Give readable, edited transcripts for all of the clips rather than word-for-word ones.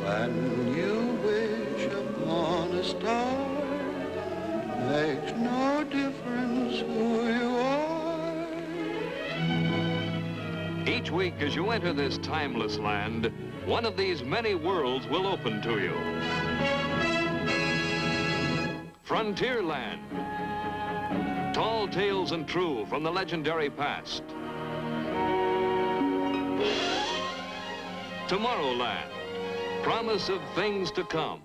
When you wish upon a star, makes no difference who you are. Each week as you enter this timeless land, one of these many worlds will open to you. Frontierland. Tall tales and true from the legendary past. Tomorrowland. Promise of things to come.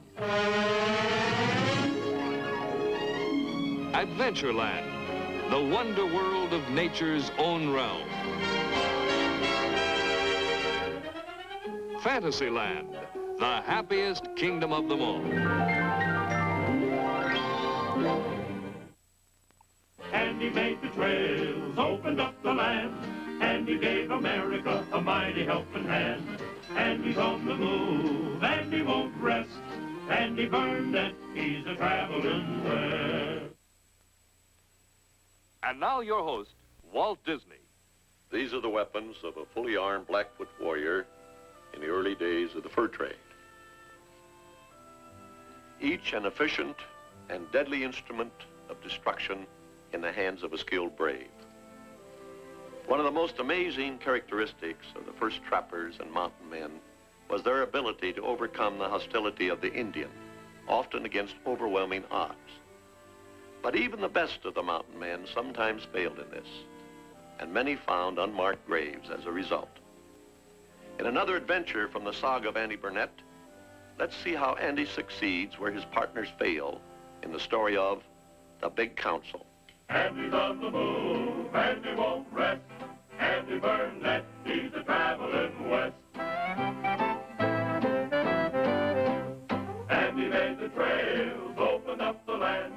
Adventureland. The wonder world of nature's own realm. Fantasyland, the happiest kingdom of them all. Andy made the trails, opened up the land, and he gave America a mighty helping hand. Andy's on the move, and he won't rest. Andy Burnett, he's a traveling west. And now your host, Walt Disney. These are the weapons of a fully armed Blackfoot warrior in the early days of the fur trade. Each an efficient and deadly instrument of destruction in the hands of a skilled brave. One of the most amazing characteristics of the first trappers and mountain men was their ability to overcome the hostility of the Indian, often against overwhelming odds. But even the best of the mountain men sometimes failed in this, and many found unmarked graves as a result. In another adventure from the Saga of Andy Burnett, let's see how Andy succeeds where his partners fail in the story of The Big Council. Andy's on the move, Andy won't rest. Andy Burnett, he's a traveling west. Andy made the trails, opened up the land,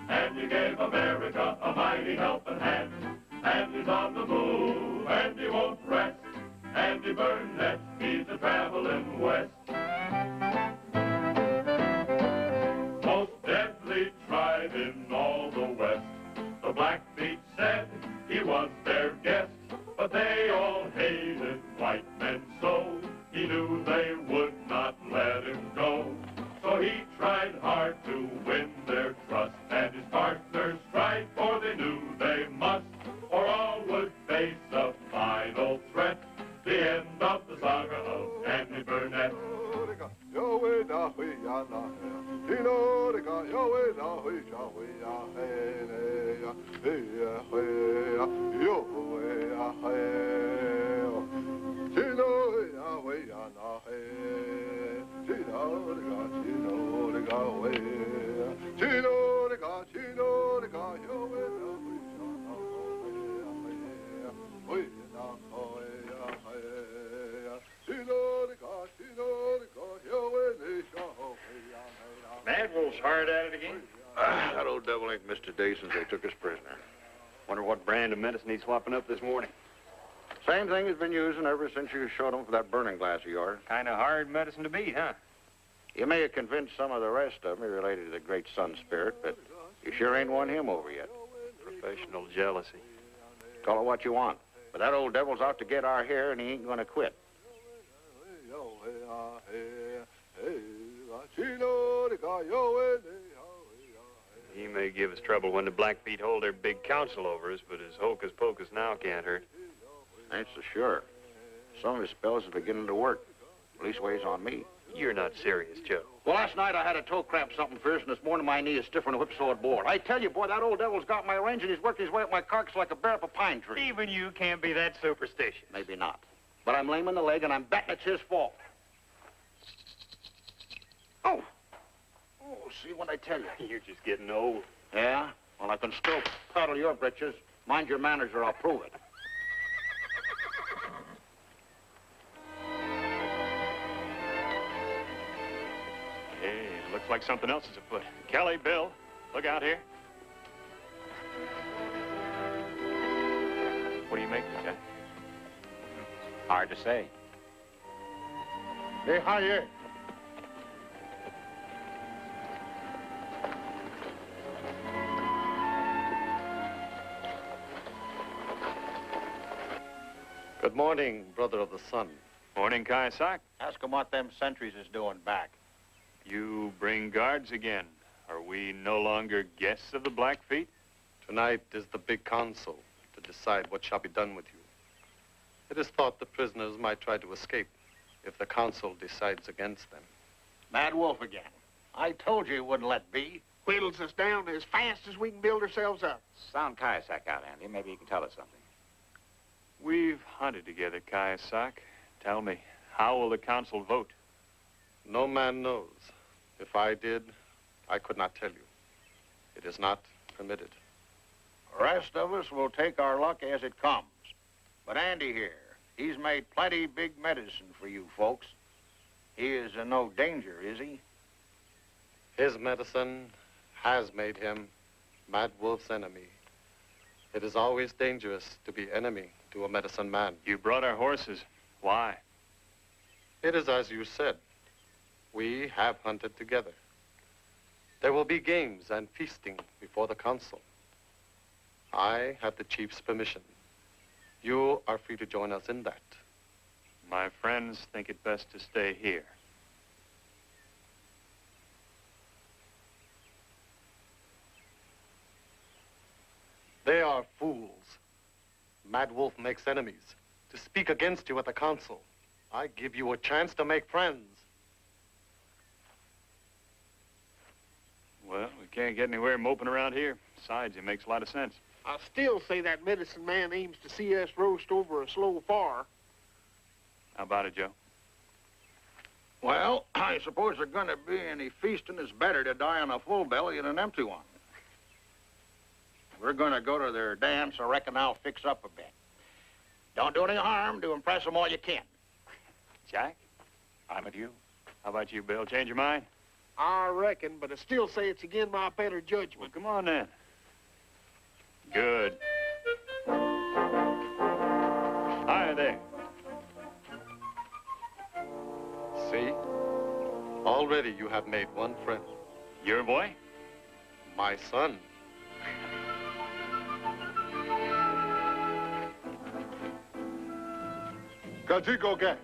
and he gave America a mighty helping hand. Andy's on the move, Andy won't rest. Andy Burnett, he's a traveling west. Most deadly tribe in all the West. The Blackfeet said he was their guest, but they all hated white men so. He knew they would not let him go. So he tried hard to win their trust, and his partners tried, for they knew they must, or all would face a final threat. The end of the saga of Andy Burnett. Mad Wolf's hard at it again? That old devil ain't missed a day since they took us prisoner. Wonder what brand of medicine he's swapping up this morning. Same thing he's been using ever since you showed him for that burning glass of yours. Kind of hard medicine to beat, huh? You may have convinced some of the rest of them related to the great sun spirit, but you sure ain't won him over yet. Professional jealousy. Call it what you want. But that old devil's out to get our hair, and he ain't gonna quit. He may give us trouble when the Blackfeet hold their big council over us, but his hocus pocus now can't hurt. Ain't so sure. Some of his spells are beginning to work. Leastways on me. You're not serious, Joe. Well, last night I had a toe cramp something fierce, and this morning my knee is stiffer than a whipsawed board. I tell you, boy, that old devil's got my range, and he's working his way up my carcass like a bear up a pine tree. Even you can't be that superstitious. Maybe not. But I'm lame in the leg, and I'm betting it's his fault. Oh, see what I tell you. You're just getting old. Yeah? Well, I can still paddle your britches. Mind your manners or I'll prove it. Hey, looks like something else is afoot. Kelly, Bill, look out here. What do you make of it, Jack? Hard to say. Hey, hi, here. Good morning, brother of the sun. Morning, Kiasak. Ask him what them sentries is doing back. You bring guards again. Are we no longer guests of the Blackfeet? Tonight is the big council to decide what shall be done with you. It is thought the prisoners might try to escape if the council decides against them. Mad Wolf again. I told you he wouldn't let be. Whittles us down as fast as we can build ourselves up. Sound Kiasak out, Andy. Maybe he can tell us something. We've hunted together, Kiasak. Tell me, how will the council vote? No man knows. If I did, I could not tell you. It is not permitted. The rest of us will take our luck as it comes. But Andy here, he's made plenty big medicine for you folks. He is in no danger, is he? His medicine has made him Mad Wolf's enemy. It is always dangerous to be enemy to a medicine man. You brought our horses. Why? It is as you said. We have hunted together. There will be games and feasting before the council. I have the chief's permission. You are free to join us in that. My friends think it best to stay here. They are fools. Mad Wolf makes enemies. To speak against you at the council, I give you a chance to make friends. Well, we can't get anywhere moping around here. Besides, it makes a lot of sense. I still say that medicine man aims to see us roast over a slow fire. How about it, Joe? Well, I suppose there's going to be any feasting. It's better to die on a full belly than an empty one. We're going to go to their dance. I reckon I'll fix up a bit. Don't do any harm to impress them all you can. Jack? I'm with you. How about you, Bill? Change your mind? I reckon, but I still say it's against my better Well, judgment. come on then. Good. Hi there. See? Already you have made one friend. Your boy? My son. Go get.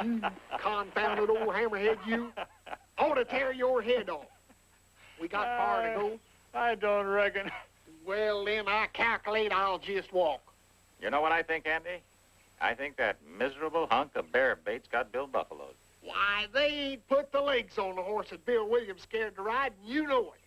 You confounded old hammerhead, you. Ought to tear your head off. We got far to go. I don't reckon. Well, then, I calculate I'll just walk. You know what I think, Andy? I think that miserable hunk of bear bait's got Bill buffaloed. Why, they ain't put the legs on the horse that Bill Williams scared to ride, and you know it.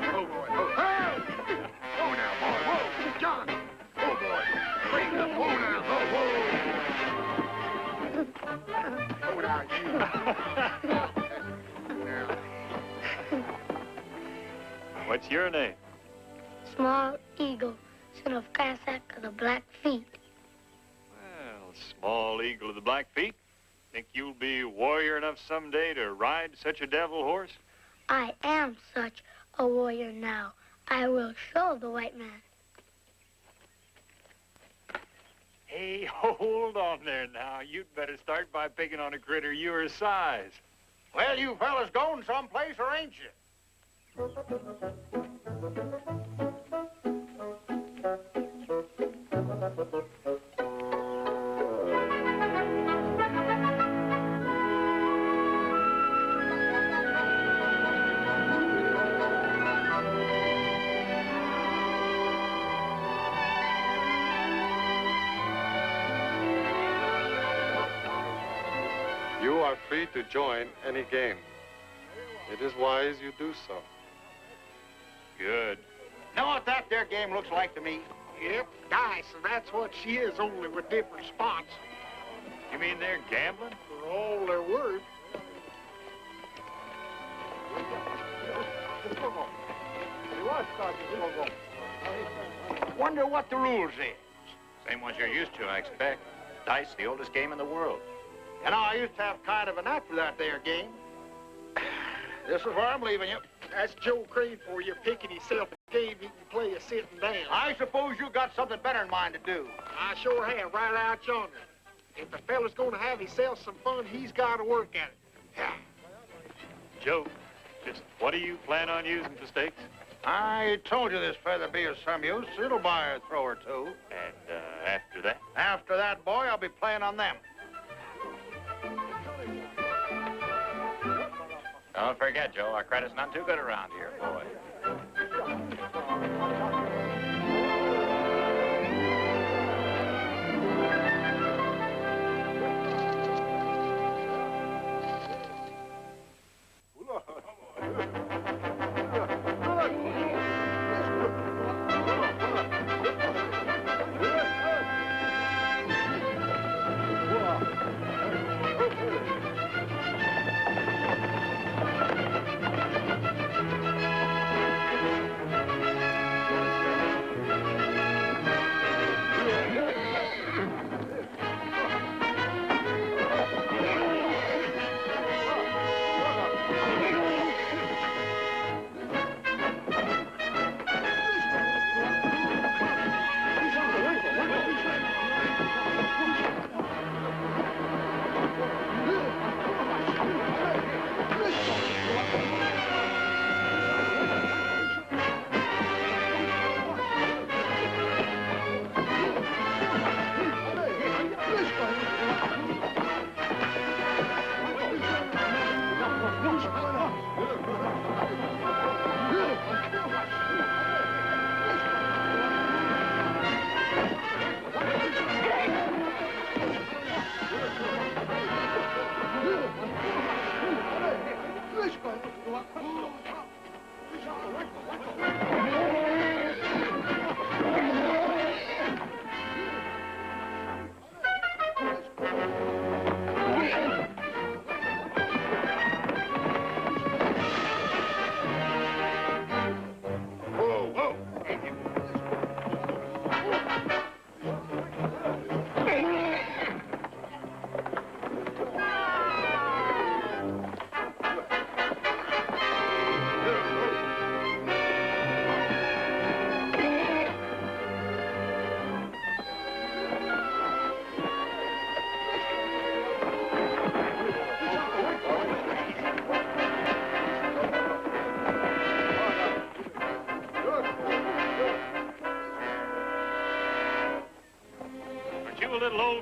Oh, boy. Oh, hey! Oh, now, boy. Whoa, John. Oh, boy. Bring the pole now. Oh, whoa. Oh, now, you. Now. What's your name? Small Eagle, son of Kiasak of the Blackfeet. Well, Small Eagle of the Blackfeet. Think you'll be warrior enough someday to ride such a devil horse? I am such a warrior now. I will show the white man. Hey, hold on there now. You'd better start by picking on a critter your size. Well, you fellas going someplace, or ain't you? You are free to join any game. It is wise you do so. Good. Know what that there game looks like to me? Yep, dice, and that's what she is, only with different spots. You mean they're gambling? For all they're worth. Wonder what the rules is. Same ones you're used to, I expect. Dice, the oldest game in the world. You know, I used to have kind of an knack for that there game. This is where I'm leaving you. That's Joe Crane for you, picking himself a game he can play a sitting down. I suppose you got something better in mind to do. I sure have, right out yonder. If the fella's gonna have himself some fun, he's got to work at it. Yeah. Joe, just what do you plan on using for stakes? I told you this feather be of some use. It'll buy a throw or two. And after that? After that, boy, I'll be playing on them. Don't forget, Joe, our credit's not too good around here, boy.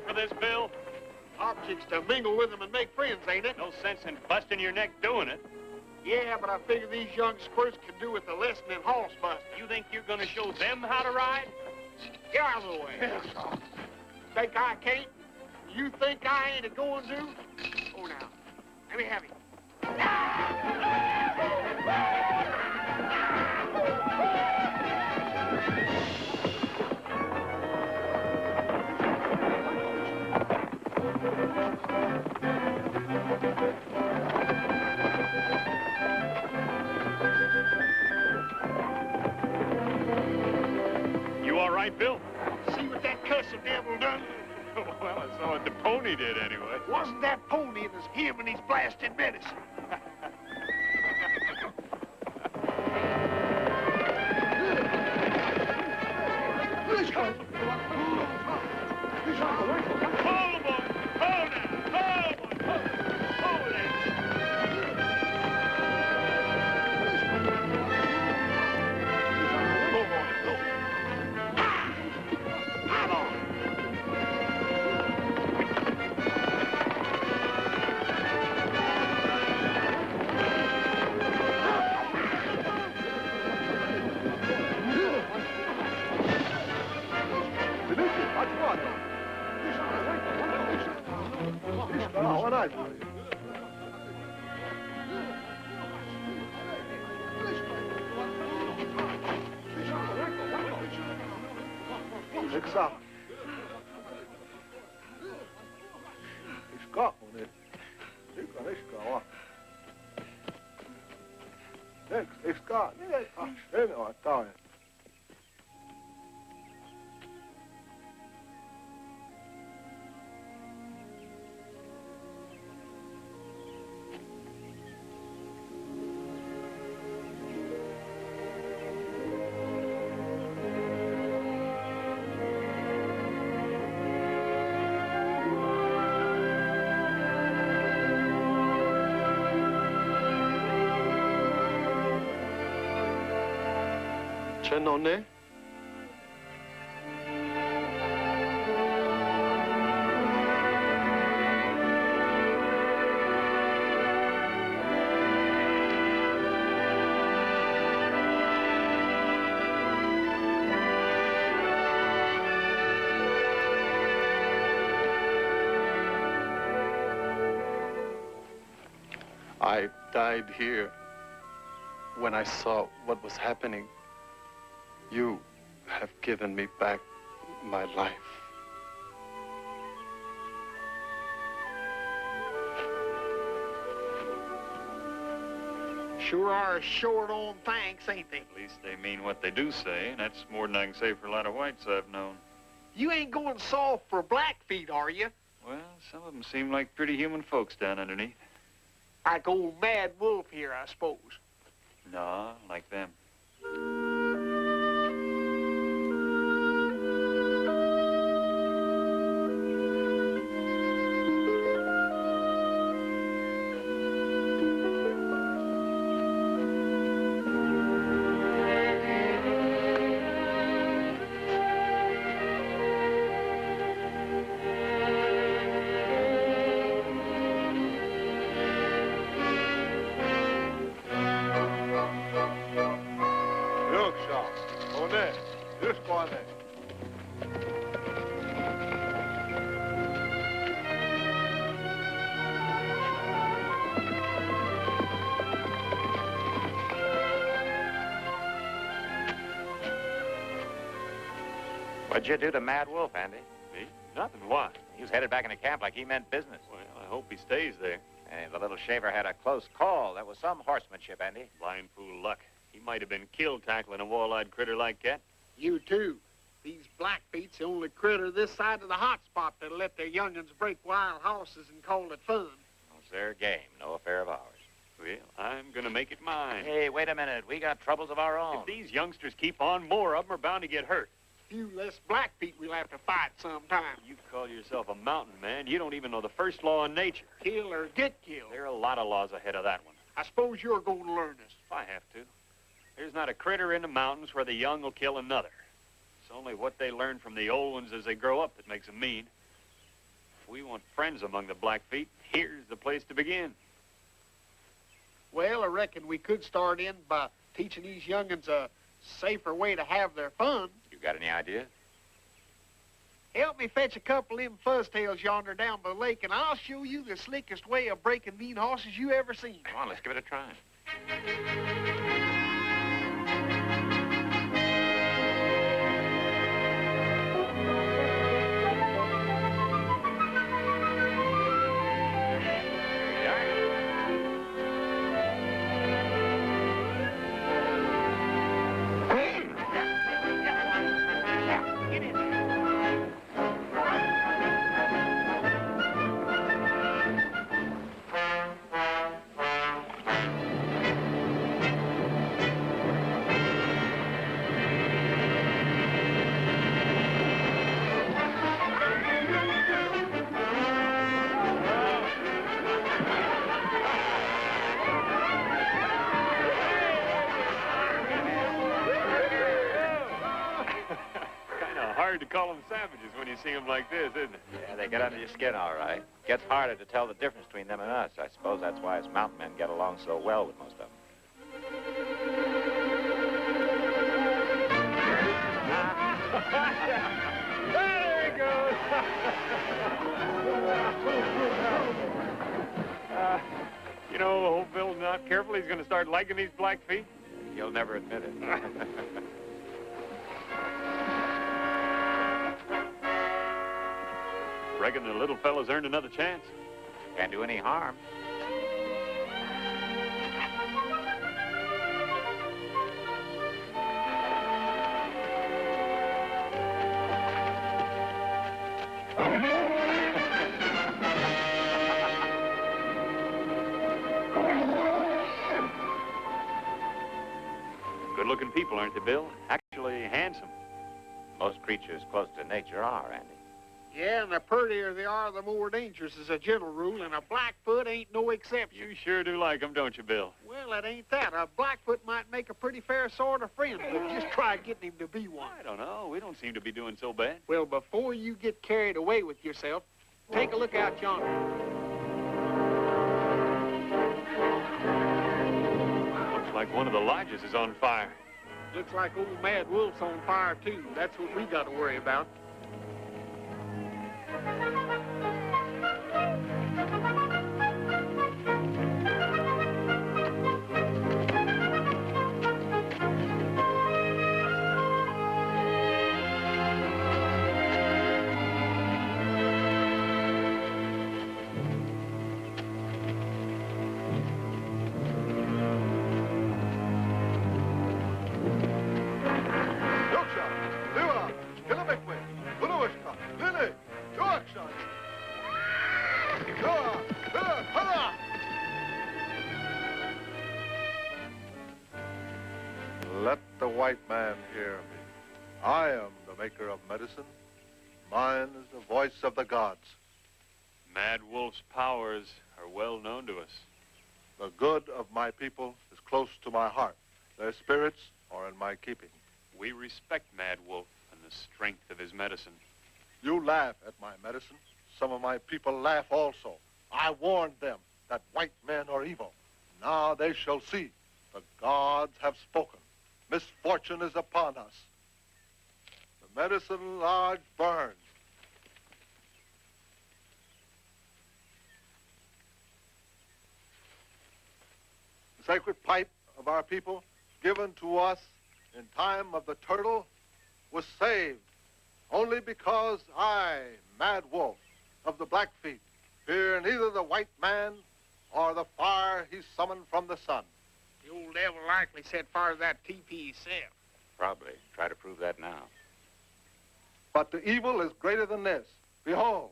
For this, Bill? Object's to mingle with them and make friends, ain't it? No sense in busting your neck doing it. Yeah, but I figure these young squirts can do with a lesson in horse busting. You think you're gonna show them how to ride? Get out of the way. Think I can't? You think I ain't a-going to? Oh, now, let me have him. You all right, Bill? See what that cussing devil done? Well, I saw what the pony did anyway. Wasn't that pony, it was him and his blasted medicine. Hold, boy! Hold now! Hold, boy! Hold it! Go, boy, go. Come on. Kiasak. Iska on it. Iska on. Iska. Sen on taen. Chenone? I died here when I saw what was happening. You have given me back my life. Sure are short on thanks, ain't they? At least they mean what they do say, and that's more than I can say for a lot of whites I've known. You ain't going soft for Blackfeet, are you? Well, some of them seem like pretty human folks down underneath. Like old Mad Wolf here, I suppose. No, like them. Look, Shaw. On there. Just go on there. What'd you do to Mad Wolf, Andy? Me? Nothing. Why? He was headed back into camp like he meant business. Well, I hope he stays there. And the little shaver had a close call. That was some horsemanship, Andy. Blind fool luck. He might have been killed tackling a wall-eyed critter like that. You too. These Blackfeet's the only critter this side of the hot spot that'll let their young'uns break wild horses and call it fun. Well, it's their game, no affair of ours. Well, I'm gonna make it mine. Hey, wait a minute. We got troubles of our own. If these youngsters keep on, more of them are bound to get hurt. Few less Blackfeet we'll have to fight sometime. You call yourself a mountain man. You don't even know the first law in nature. Kill or get killed. There are a lot of laws ahead of that one. I suppose you're going to learn this. If I have to. There's not a critter in the mountains where the young will kill another. It's only what they learn from the old ones as they grow up that makes them mean. If we want friends among the Blackfeet, here's the place to begin. Well, I reckon we could start in by teaching these young'uns a safer way to have their fun. You got any ideas? Help me fetch a couple of them fuzztails yonder down by the lake, and I'll show you the slickest way of breaking mean horses you ever seen. Come on, let's give it a try. Hard to call them savages when you see them like this, isn't it? Yeah, they get under your skin, all right. Gets harder to tell the difference between them and us. I suppose that's why us mountain men get along so well with most of them. There he goes. You know, old Bill's not careful. He's going to start liking these Blackfeet. He'll never admit it. Reckon the little fella's earned another chance. Can't do any harm. Good-looking people, aren't they, Bill? Actually handsome. Most creatures close to nature are, Andy. Yeah, and the purtier they are, the more dangerous as a general rule, and a Blackfoot ain't no exception. You sure do like 'em, don't you, Bill? Well, it ain't that. A Blackfoot might make a pretty fair sort of friend, but just try getting him to be one. I don't know. We don't seem to be doing so bad. Well, before you get carried away with yourself, take a look out yonder. Looks like one of the lodges is on fire. Looks like old Mad Wolf's on fire, too. That's what we got to worry about. Let the white man hear me. I am the maker of medicine. Mine is the voice of the gods. Mad Wolf's powers are well known to us. The good of my people is close to my heart. Their spirits are in my keeping. We respect Mad Wolf and the strength of his medicine. You laugh at my medicine. Some of my people laugh also. I warned them that white men are evil. Now they shall see. The gods have spoken. Misfortune is upon us. The medicine lodge burns. The sacred pipe of our people, given to us in time of the turtle, was saved only because I, Mad Wolf of the Blackfeet, fear neither the white man or the fire he summoned from the sun. The old devil likely set fire to that teepee himself. Probably. Try to prove that now. But the evil is greater than this. Behold.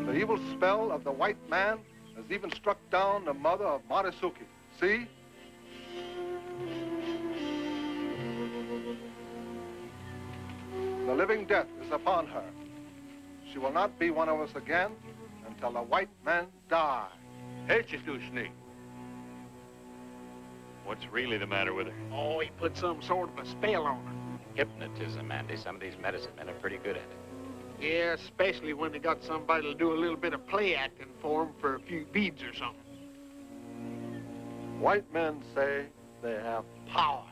The evil spell of the white man has even struck down the mother of Marisuki. See? The living death is upon her. She will not be one of us again until the white men die. What's really the matter with her? Oh, he put some sort of a spell on her. Hypnotism, Andy. Some of these medicine men are pretty good at it. Yeah, especially when they got somebody to do a little bit of play acting for them for a few beads or something. White men say they have power,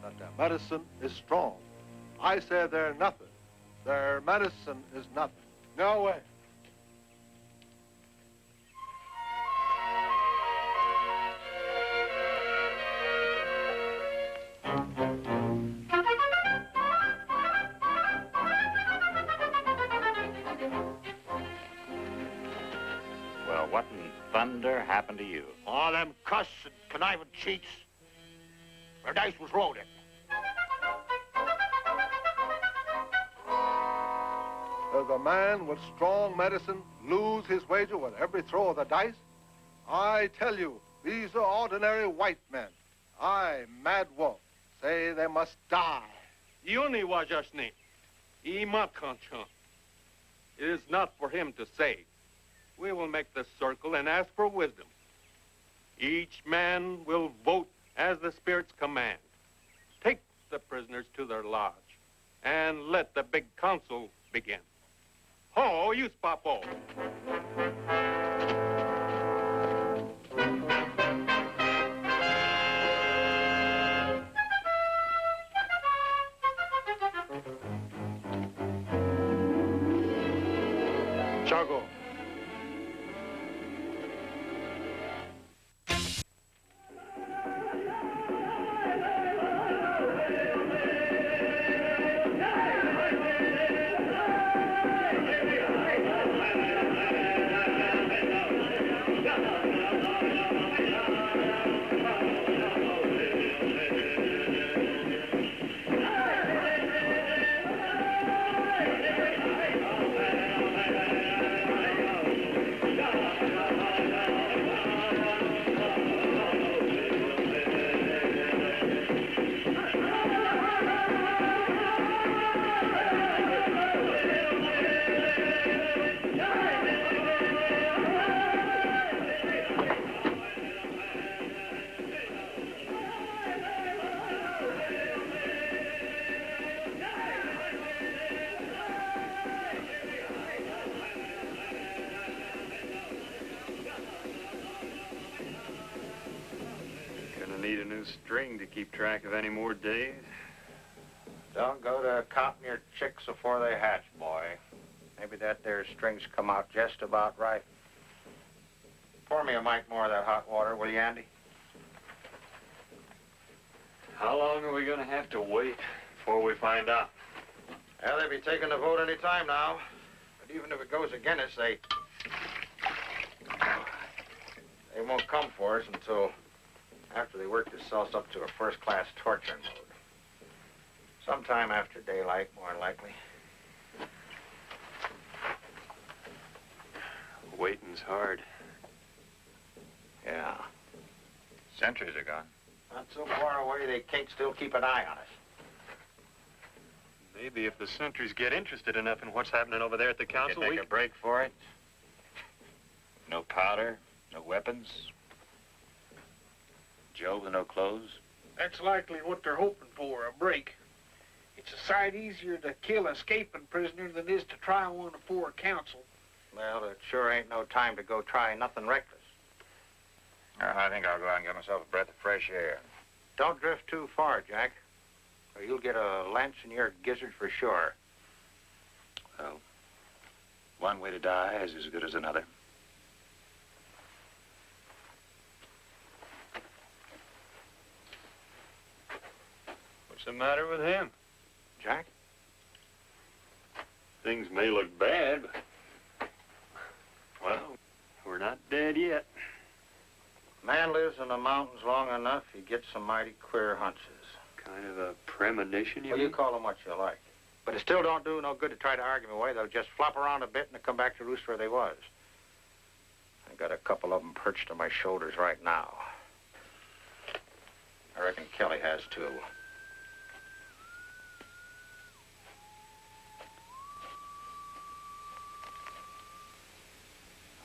that their medicine is strong. I say they're nothing. Their medicine is nothing. No way. Well, what in thunder happened to you? All them cuss and conniving cheats. Their dice was rolled in. Does a man with strong medicine lose his wager with every throw of the dice? I tell you, these are ordinary white men. I, Mad Wolf, say they must die. Yuni wajashni. Imakancha. It is not for him to say. We will make the circle and ask for wisdom. Each man will vote as the spirits command. Take the prisoners to their lodge and let the big council begin. Ho, use papo. Chago. new string to keep track of any more days. Don't go to counting your chicks before they hatch, boy. Maybe that there string's come out just about right. Pour me a mite more of that hot water, will you, Andy? How long are we going to have to wait before we find out? Well, they'll be taking the vote any time now. But even if it goes against us, they won't come for us until after they work themselves up to a first-class torture mode. Sometime after daylight, more likely. Waiting's hard. Yeah. Sentries are gone. Not so far away, they can't still keep an eye on us. Maybe if the sentries get interested enough in what's happening over there at the council, They take a break for it. No powder, no weapons. Joe with no clothes. That's likely what they're hoping for, a break. It's a sight easier to kill an escaping prisoner than it is to try one before a council. Well, it sure ain't no time to go try nothing reckless. I think I'll go out and get myself a breath of fresh air. Don't drift too far, Jack, or you'll get a lance in your gizzard for sure. Well, one way to die is as good as another. what's the matter with him? Jack? Things may look bad, but, well, we're not dead yet. Man lives in the mountains long enough, he gets some mighty queer hunches. Kind of a premonition, Well, you call them what you like. But it still don't do no good to try to argue them away. They'll just flop around a bit and they'll come back to roost where they was. I got a couple of them perched on my shoulders right now. I reckon Kelly has too.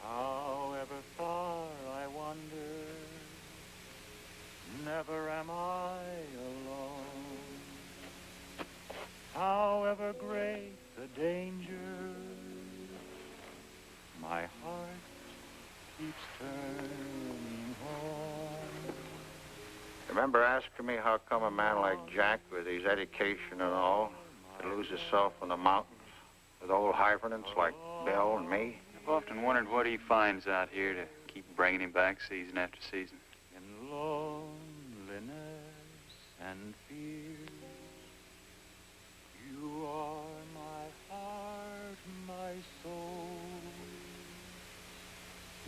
However far I wander, never am I alone. However great the danger, my heart keeps turning home. Remember asking me how come a man like Jack, with his education and all, could lose himself in the mountains with old hibernants like Bill and me? I've often wondered what he finds out here to keep bringing him back season after season. In loneliness and fear, you are my heart, my soul.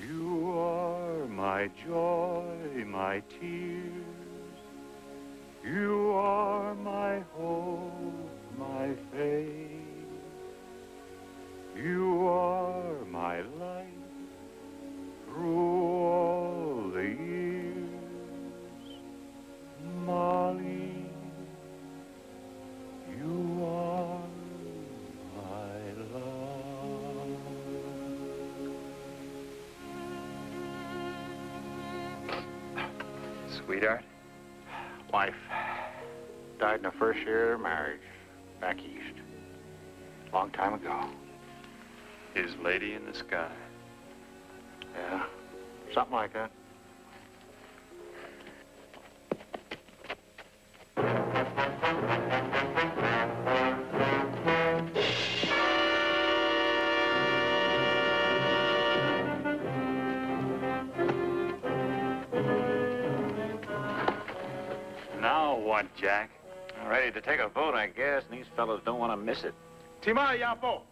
You are my joy, my tears. You are my hope, my faith. You are my light through all the years. Molly, you are my love. Sweetheart? Wife. Died in the first year of marriage, back east. Long time ago. His lady in the sky. Yeah, something like that. Now what, Jack? I'm ready to take a vote, I guess, and these fellows don't want to miss it. Tima Yapo.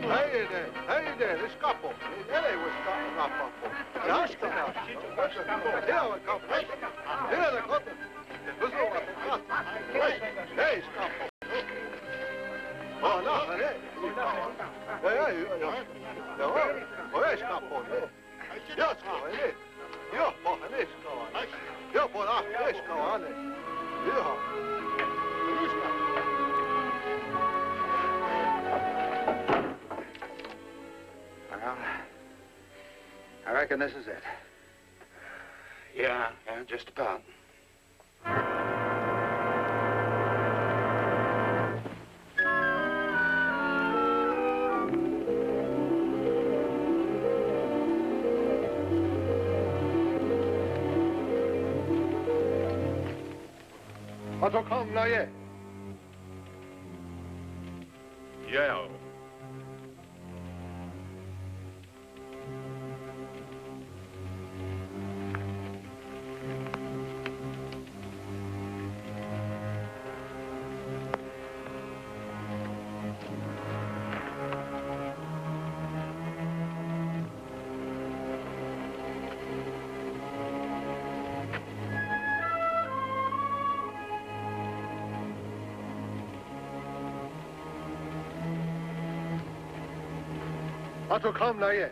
Hey there, escapo. Ele o escapo. Já está. Ele escapo. Ele da conta. Hey, escapo. Oh, no, ele. Hey, escapo. Ja, ska ele. Ja, på han ska. Ja, på han ska han. Ja. Well, I reckon this is it. Yeah, just about. Atokam naye. Yell. Atokam naye.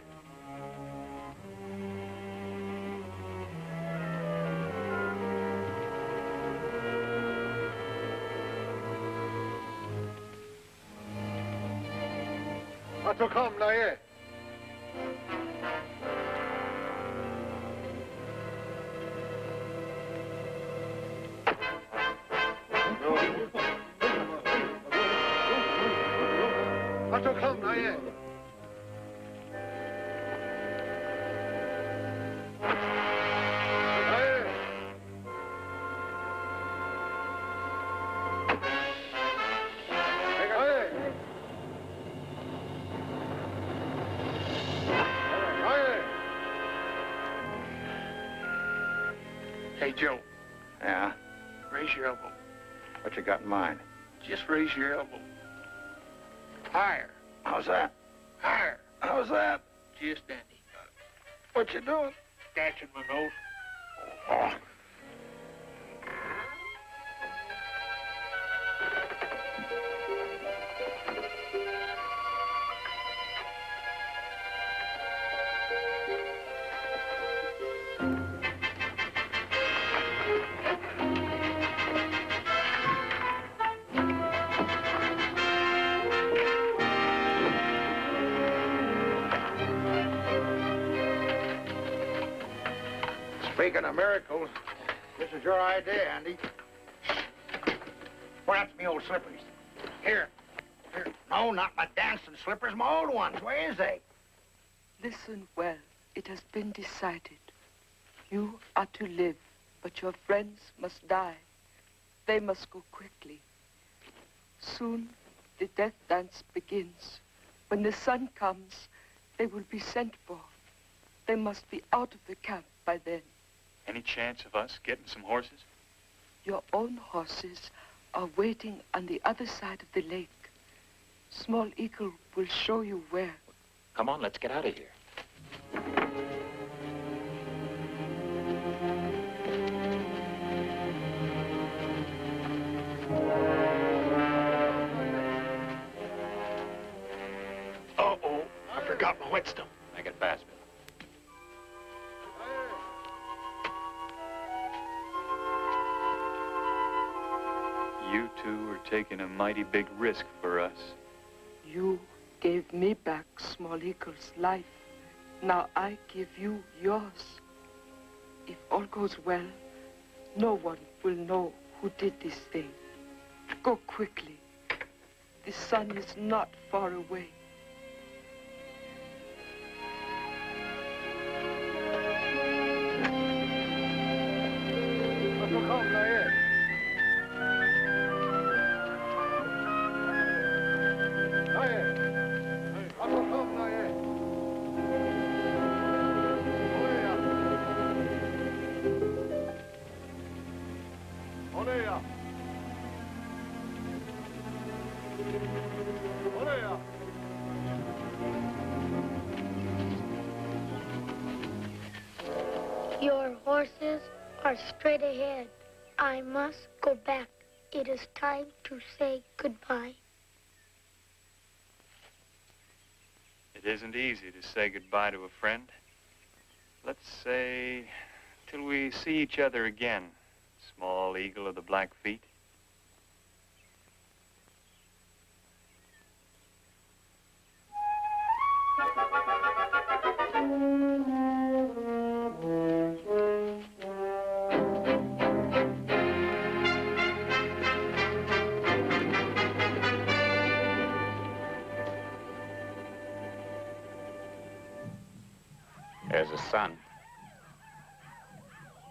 Atokam naye. Atokam naye. Hey, Joe. Yeah? Raise your elbow. What you got in mind? Just raise your elbow. Higher. How's that? Higher. How's that? Just Andy. What you doing? Scratching my nose. Oh. Speaking of miracles, this is your idea, Andy. Well, that's me old slippers. Here. Here. No, not my dancing slippers, my old ones. Where is they? Listen well. It has been decided. You are to live, but your friends must die. They must go quickly. Soon, the death dance begins. When the sun comes, they will be sent for. They must be out of the camp by then. Any chance of us getting some horses? Your own horses are waiting on the other side of the lake. Small Eagle will show you where. Come on, let's get out of here. Uh-oh, I forgot my whetstone. Make it fast, Bill. You two are taking a mighty big risk for us. You gave me back Small Eagle's life. Now I give you yours. If all goes well, no one will know who did this thing. Go quickly. The sun is not far away. Atokam naye. Naye. Atokam naye. Oleya. Oleya. Oleya. Your horses are straight ahead. I must go back. It is time to say goodbye. It isn't easy to say goodbye to a friend. Let's say, till we see each other again, Small Eagle of the Black Feet. There's the sun.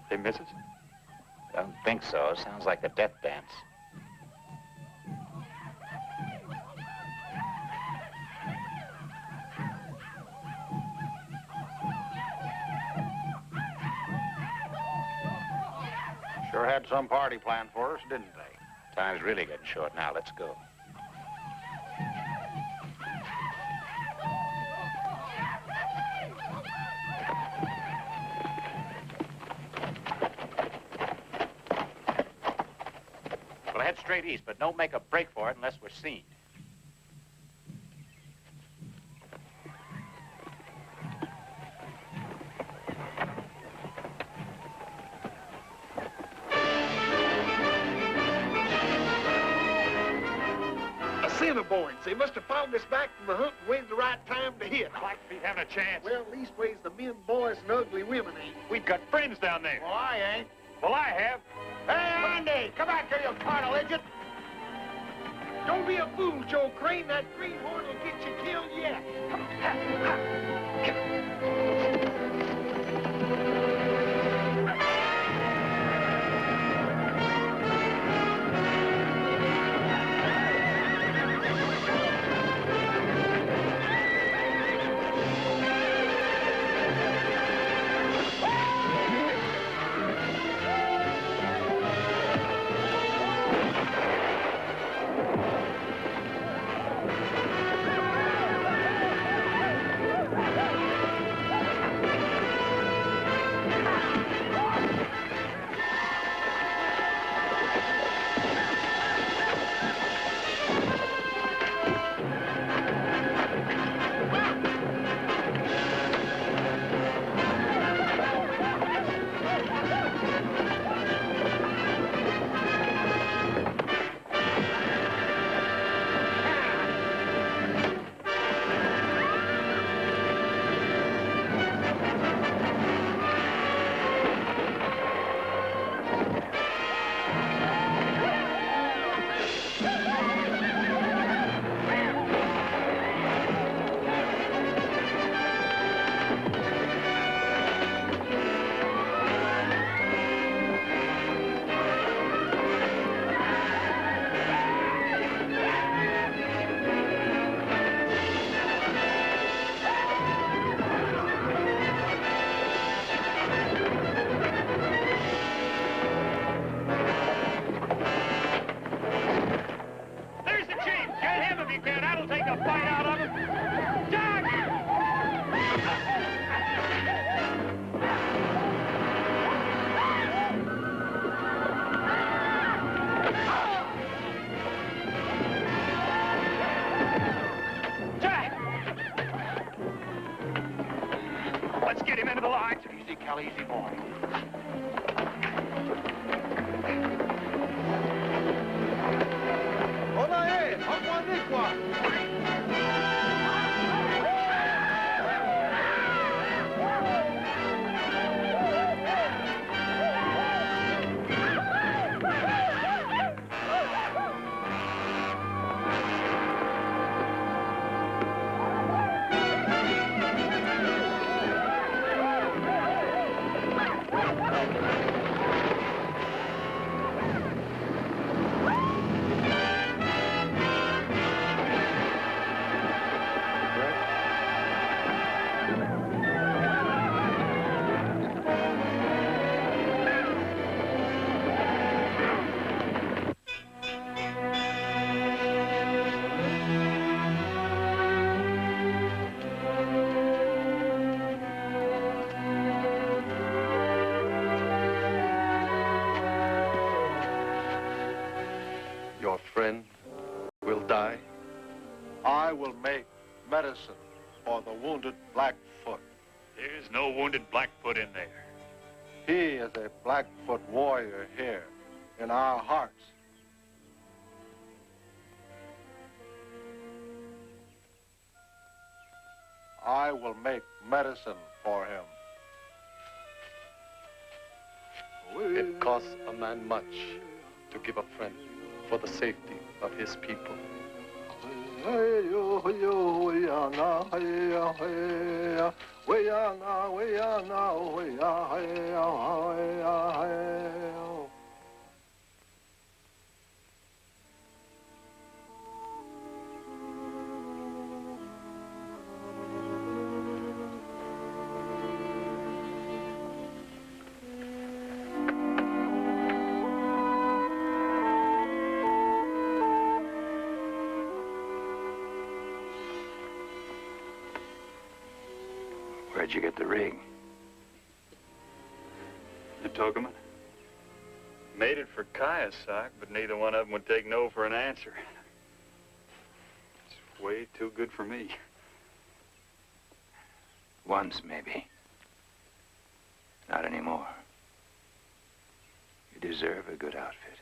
They miss us? Don't think so. Sounds like the death dance. Sure had some party planned for us, didn't they? Time's really getting short now. Let's go. We'll head straight east, but don't make a break for it unless we're seen. Boys, they must have found us back from the hunt and waited the right time to hit. Blackfeet having a chance. Well, leastways the men, boys, and ugly women ain't. We've got friends down there. Well, I ain't. Well, I have. Hey, Andy, come back here, you carnal idiot. Don't be a fool, Joe Crane. That greenhorn will get you killed yet. Easy, boy. Hola, Aquanicua! Your friend will die? I will make medicine for the wounded Blackfoot. There's no wounded Blackfoot in there. He is a Blackfoot warrior here in our hearts. I will make medicine for him. It costs a man much to give a friend for the safety of his people. How'd you get the rig? The Tokaman. Made it for Kiasak, but neither one of them would take no for an answer. It's way too good for me. Once, maybe. Not anymore. You deserve a good outfit.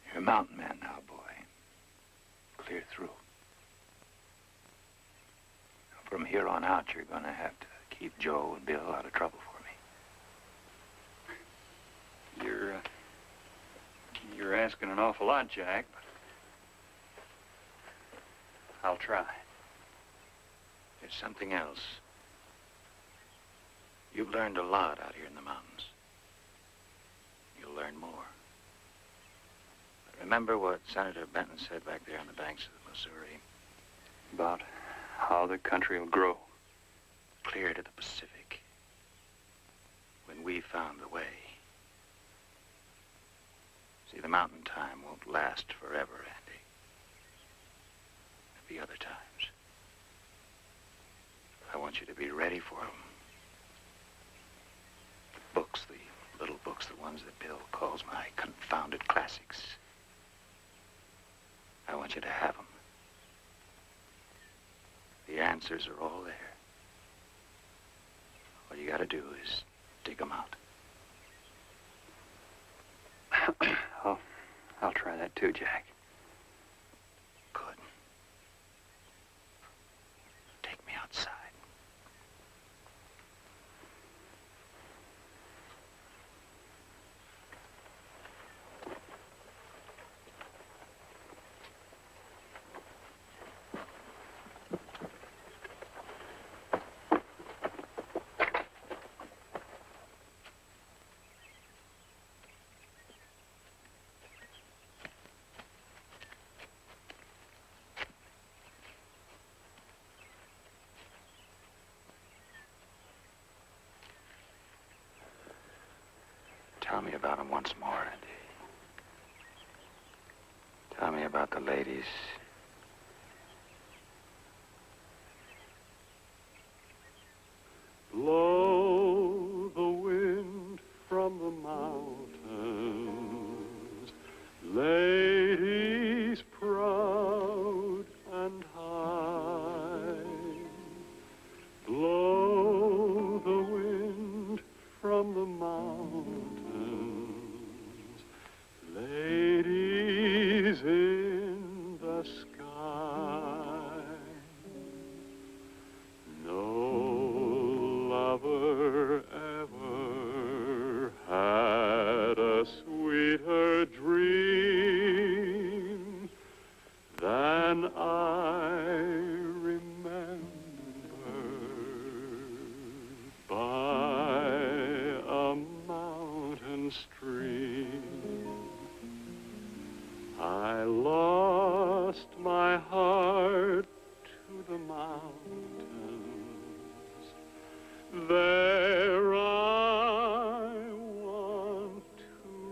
You're a mountain man now, boy. Clear through. From here on out, you're gonna have to keep Joe and Bill out of trouble for me. You're asking an awful lot, Jack, but I'll try. There's something else. You've learned a lot out here in the mountains. You'll learn more. But remember what Senator Benton said back there on the banks of the Missouri? About how the country will grow. Clear to the Pacific. When we found the way. See, the mountain time won't last forever, Andy. There'll be other times. I want you to be ready for them. The books, the little books, the ones that Bill calls my confounded classics. I want you to have them. The answers are all there. All you gotta do is dig them out. I'll try that too, Jack. Good. Take me outside. Tell me about them once more, Andy. Tell me about the ladies. Blow the wind from the mountains, ladies proud and high. Blow the wind from the mountains, ladies in the sky. No lover ever had a sweeter dream than I remember by a mountain stream. I lost my heart to the mountains. There I want to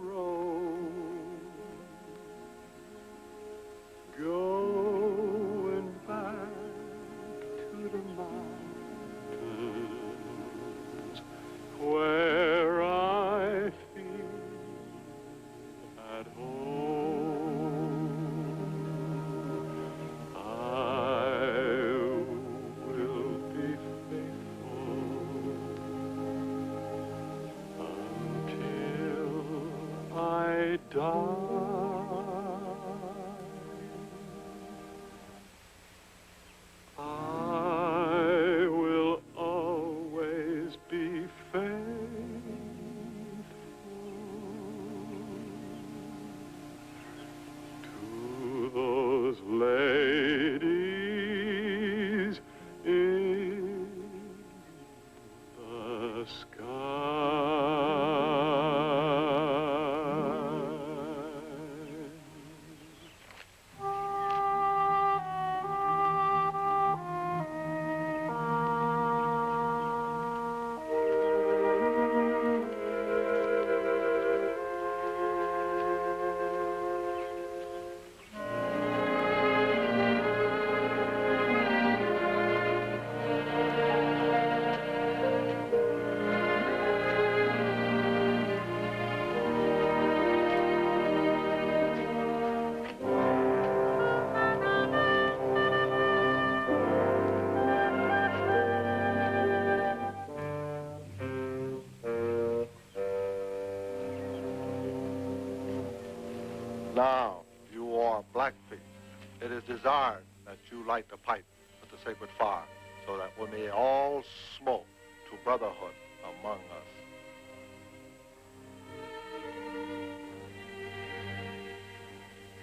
roam. Go Now, you are Blackfeet. It is desired that you light the pipe with the sacred fire so that we may all smoke to brotherhood among us.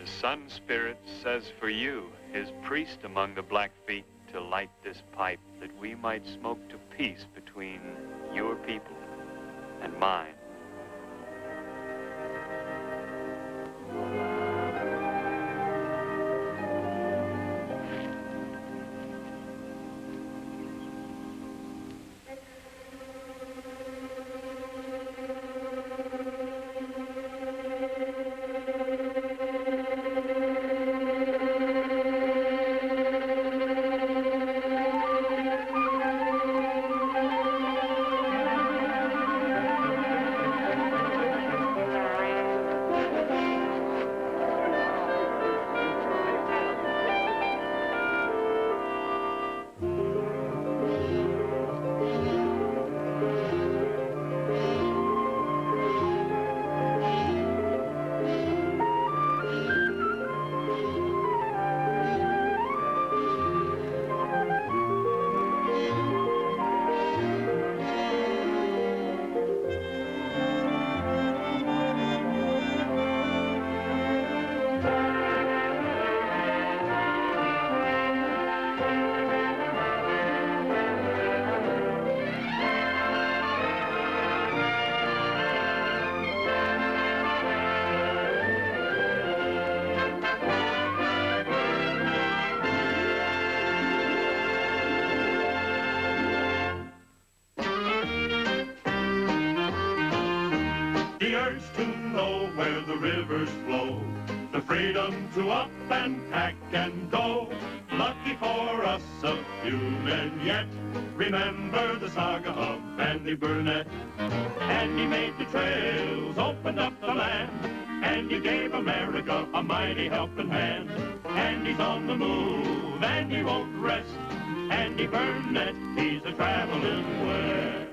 The Sun Spirit says for you, his priest among the Blackfeet, to light this pipe that we might smoke to peace between your people and mine. The urge to know where the rivers flow, the freedom to up and pack and go. Lucky for us, a few men yet remember the saga of Andy Burnett. And he made the trails, opened up the land, and he gave America a mighty helping hand. And he's on the move, and he won't rest. Andy Burnett, he's a traveling west.